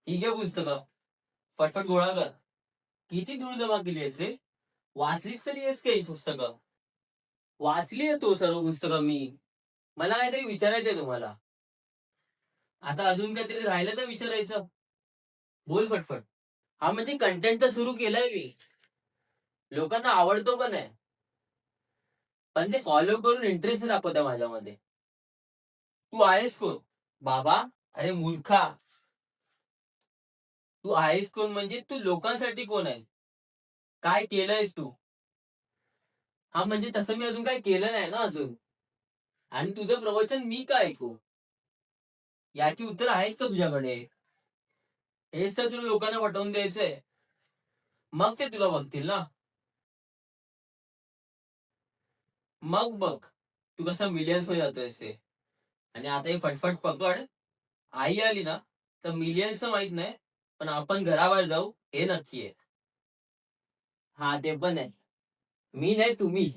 ही घे पुस्तकं, फटफट गोळा कर. किती धूळ जमा केली आहेस रे? वाचलीस तरी आहेस काही पुस्तकं? वाचली आहे तो सर्व पुस्तकं मी. मला काहीतरी विचारायचंय तुम्हाला. आता अजून काहीतरी राहिलं तर विचारायचं. बोल फटफट. हा म्हणजे कंटेंट तर सुरू केलंय मी. लोकांना आवडतो पण आहे. पण ते फॉलो करून इंटरेस्ट दाखवतं माझ्यामध्ये. तू आहेस कोण? बाबा? अरे मूर्खा. तू आहेस कोण म्हणजे तू लोकांसाठी कोण आहेस? काय केलंयस तू? हा म्हणजे तसं मी अजून काय केलं नाही ना अजून. आणि तुझं प्रवचन मी काय ऐकू? याची उत्तर आहेत का तुझ्याकडे? हेच तर तुला लोकांना पटवून द्यायचंय. मग ते तुला बघतील ना. मग बघ तू कसं मिलियन्स मध्ये जातोयस ते. आणि आता हे फटफट पकड. आई आली ना तर मिलियन्स माहित नाही, पण आपण घराबाहेर जाऊ हे नक्की आहे. हा ते पण आहे. मी नाही तुम्ही.